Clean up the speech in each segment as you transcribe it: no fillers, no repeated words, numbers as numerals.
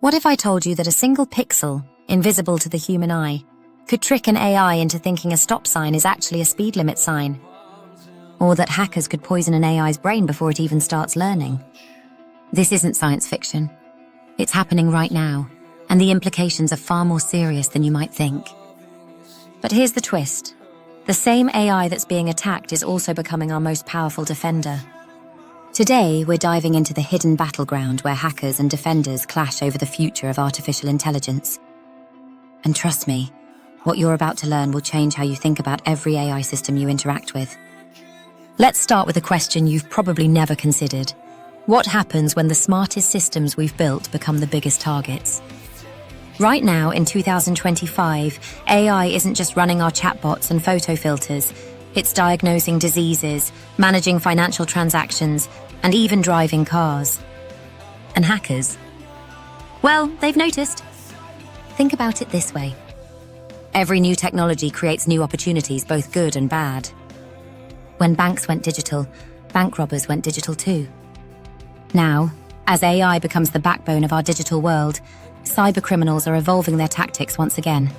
What if I told you that a single pixel, invisible to the human eye, could trick an AI into thinking a stop sign is actually a speed limit sign? Or that hackers could poison an AI's brain before it even starts learning? This isn't science fiction. It's happening right now, and the implications are far more serious than you might think. But here's the twist. The same AI that's being attacked is also becoming our most powerful defender. Today, we're diving into the hidden battleground where hackers and defenders clash over the future of artificial intelligence. And trust me, what you're about to learn will change how you think about every AI system you interact with. Let's start with a question you've probably never considered. What happens when the smartest systems we've built become the biggest targets? Right now, in 2025, AI isn't just running our chatbots and photo filters. It's diagnosing diseases, managing financial transactions, and even driving cars. And hackers? Well, they've noticed. Think about it this way. Every new technology creates new opportunities, both good and bad. When banks went digital, bank robbers went digital too. Now, as AI becomes the backbone of our digital world, cybercriminals are evolving their tactics once again.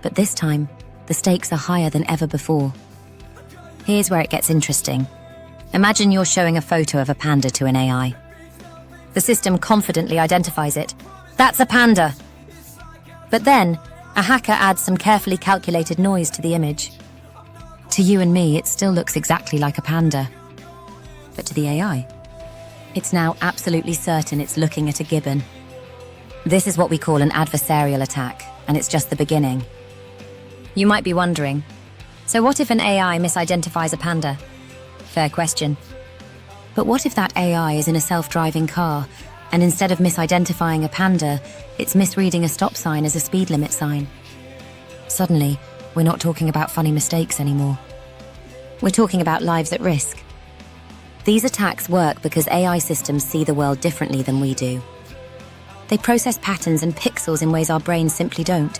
But this time, the stakes are higher than ever before. Here's where it gets interesting. Imagine you're showing a photo of a panda to an AI. The system confidently identifies it. That's a panda! But then, a hacker adds some carefully calculated noise to the image. To you and me, it still looks exactly like a panda. But to the AI, it's now absolutely certain it's looking at a gibbon. This is what we call an adversarial attack, and it's just the beginning. You might be wondering, so what if an AI misidentifies a panda? Fair question. But what if that AI is in a self-driving car, and instead of misidentifying a panda, it's misreading a stop sign as a speed limit sign? Suddenly, we're not talking about funny mistakes anymore. We're talking about lives at risk. These attacks work because AI systems see the world differently than we do. They process patterns and pixels in ways our brains simply don't.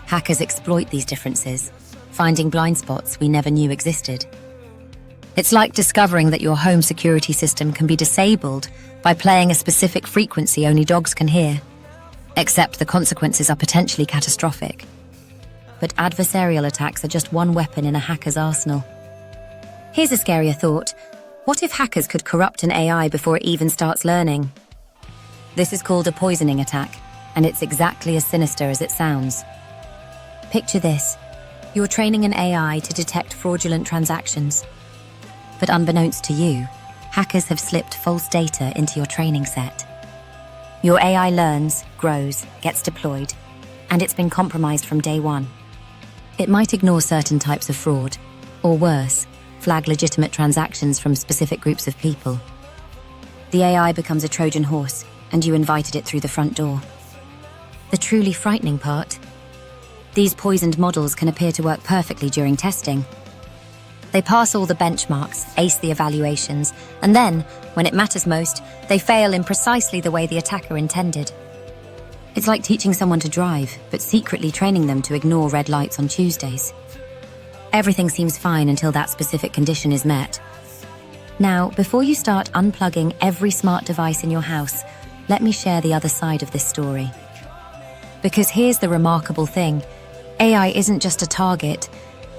Hackers exploit these differences, finding blind spots we never knew existed. It's like discovering that your home security system can be disabled by playing a specific frequency only dogs can hear. Except the consequences are potentially catastrophic. But adversarial attacks are just one weapon in a hacker's arsenal. Here's a scarier thought. What if hackers could corrupt an AI before it even starts learning? This is called a poisoning attack, and it's exactly as sinister as it sounds. Picture this. You're training an AI to detect fraudulent transactions. But unbeknownst to you, hackers have slipped false data into your training set. Your AI learns, grows, gets deployed, and it's been compromised from day one. It might ignore certain types of fraud, or worse, flag legitimate transactions from specific groups of people. The AI becomes a Trojan horse, and you invited it through the front door. The truly frightening part? These poisoned models can appear to work perfectly during testing. They pass all the benchmarks, ace the evaluations, and then, when it matters most, they fail in precisely the way the attacker intended. It's like teaching someone to drive, but secretly training them to ignore red lights on Tuesdays. Everything seems fine until that specific condition is met. Now, before you start unplugging every smart device in your house, let me share the other side of this story. Because here's the remarkable thing. AI isn't just a target,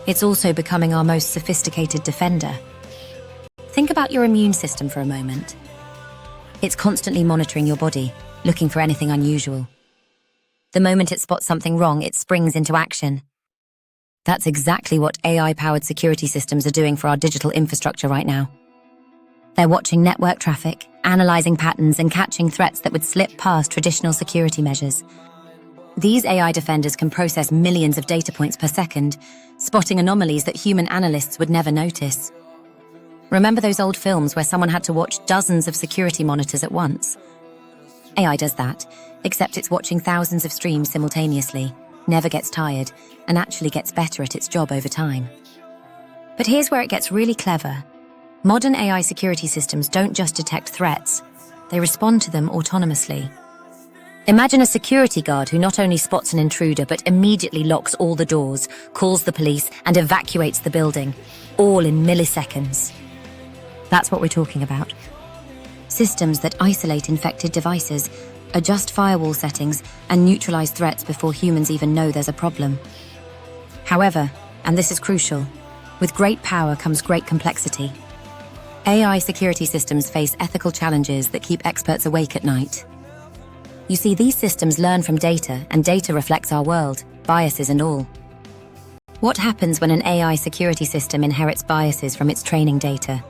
it's also becoming our most sophisticated defender. Think about your immune system for a moment. It's constantly monitoring your body, looking for anything unusual. The moment it spots something wrong, it springs into action. That's exactly what AI-powered security systems are doing for our digital infrastructure right now. They're watching network traffic, analyzing patterns, and catching threats that would slip past traditional security measures. These AI defenders can process millions of data points per second, spotting anomalies that human analysts would never notice. Remember those old films where someone had to watch dozens of security monitors at once? AI does that, except it's watching thousands of streams simultaneously, never gets tired, and actually gets better at its job over time. But here's where it gets really clever. Modern AI security systems don't just detect threats, they respond to them autonomously. Imagine a security guard who not only spots an intruder but immediately locks all the doors, calls the police, and evacuates the building, all in milliseconds. That's what we're talking about. Systems that isolate infected devices, adjust firewall settings, and neutralize threats before humans even know there's a problem. However, and this is crucial, with great power comes great complexity. AI security systems face ethical challenges that keep experts awake at night. You see, these systems learn from data, and data reflects our world, biases and all. What happens when an AI security system inherits biases from its training data?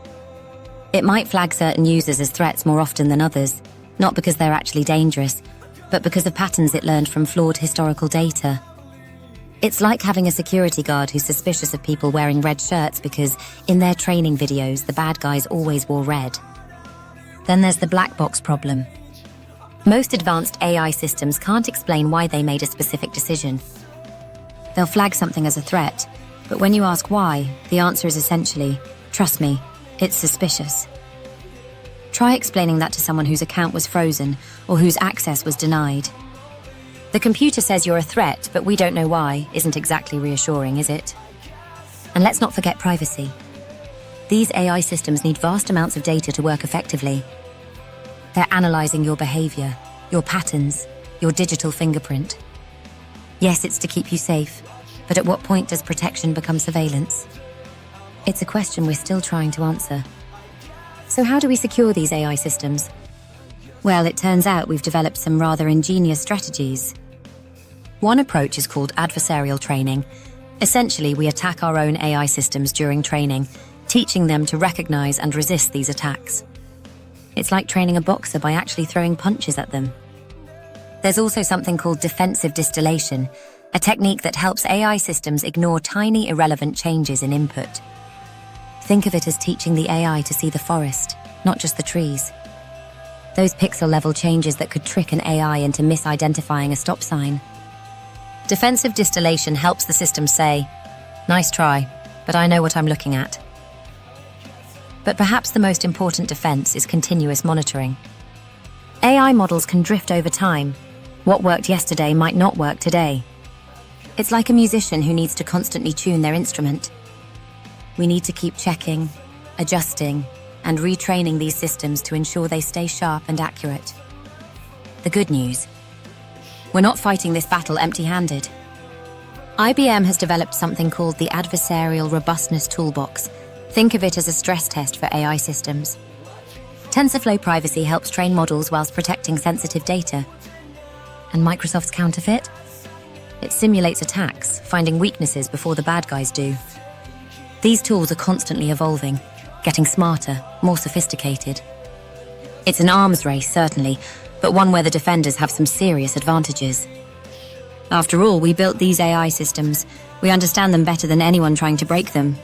It might flag certain users as threats more often than others, not because they're actually dangerous, but because of patterns it learned from flawed historical data. It's like having a security guard who's suspicious of people wearing red shirts because, in their training videos, the bad guys always wore red. Then there's the black box problem. Most advanced AI systems can't explain why they made a specific decision. They'll flag something as a threat, but when you ask why, the answer is essentially, trust me, it's suspicious. Try explaining that to someone whose account was frozen or whose access was denied. The computer says you're a threat, but we don't know why, isn't exactly reassuring, is it? And let's not forget privacy. These AI systems need vast amounts of data to work effectively. They're analyzing your behavior, your patterns, your digital fingerprint. Yes, it's to keep you safe, but at what point does protection become surveillance? It's a question we're still trying to answer. So how do we secure these AI systems? Well, it turns out we've developed some rather ingenious strategies. One approach is called adversarial training. Essentially, we attack our own AI systems during training, teaching them to recognize and resist these attacks. It's like training a boxer by actually throwing punches at them. There's also something called defensive distillation, a technique that helps AI systems ignore tiny, irrelevant changes in input. Think of it as teaching the AI to see the forest, not just the trees. Those pixel-level changes that could trick an AI into misidentifying a stop sign. Defensive distillation helps the system say, nice try, but I know what I'm looking at. But perhaps the most important defense is continuous monitoring. AI models can drift over time. What worked yesterday might not work today. It's like a musician who needs to constantly tune their instrument. We need to keep checking, adjusting, and retraining these systems to ensure they stay sharp and accurate. The good news: we're not fighting this battle empty-handed. IBM has developed something called the Adversarial Robustness Toolbox. Think of it as a stress test for AI systems. TensorFlow Privacy helps train models whilst protecting sensitive data. And Microsoft's counterfeit? It simulates attacks, finding weaknesses before the bad guys do. These tools are constantly evolving, getting smarter, more sophisticated. It's an arms race, certainly, but one where the defenders have some serious advantages. After all, we built these AI systems. We understand them better than anyone trying to break them.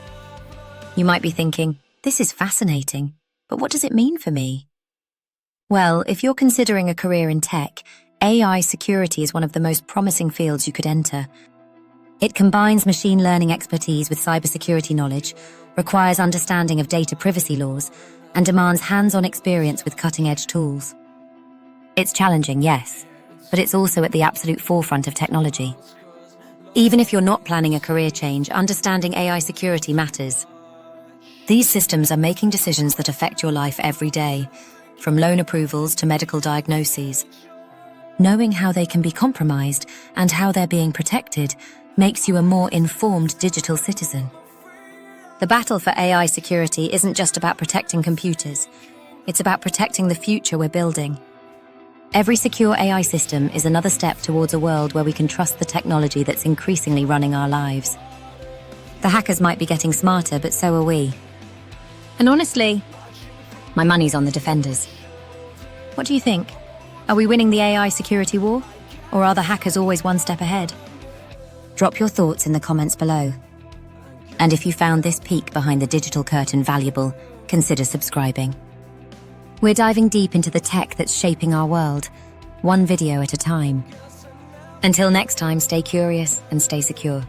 You might be thinking, this is fascinating, but what does it mean for me? Well, if you're considering a career in tech, AI security is one of the most promising fields you could enter. It combines machine learning expertise with cybersecurity knowledge, requires understanding of data privacy laws, and demands hands-on experience with cutting-edge tools. It's challenging, yes, but it's also at the absolute forefront of technology. Even if you're not planning a career change, understanding AI security matters. These systems are making decisions that affect your life every day, from loan approvals to medical diagnoses. Knowing how they can be compromised and how they're being protected makes you a more informed digital citizen. The battle for AI security isn't just about protecting computers. It's about protecting the future we're building. Every secure AI system is another step towards a world where we can trust the technology that's increasingly running our lives. The hackers might be getting smarter, but so are we. And honestly, my money's on the defenders. What do you think? Are we winning the AI security war? Or are the hackers always one step ahead? Drop your thoughts in the comments below. And if you found this peek behind the digital curtain valuable, consider subscribing. We're diving deep into the tech that's shaping our world, one video at a time. Until next time, stay curious and stay secure.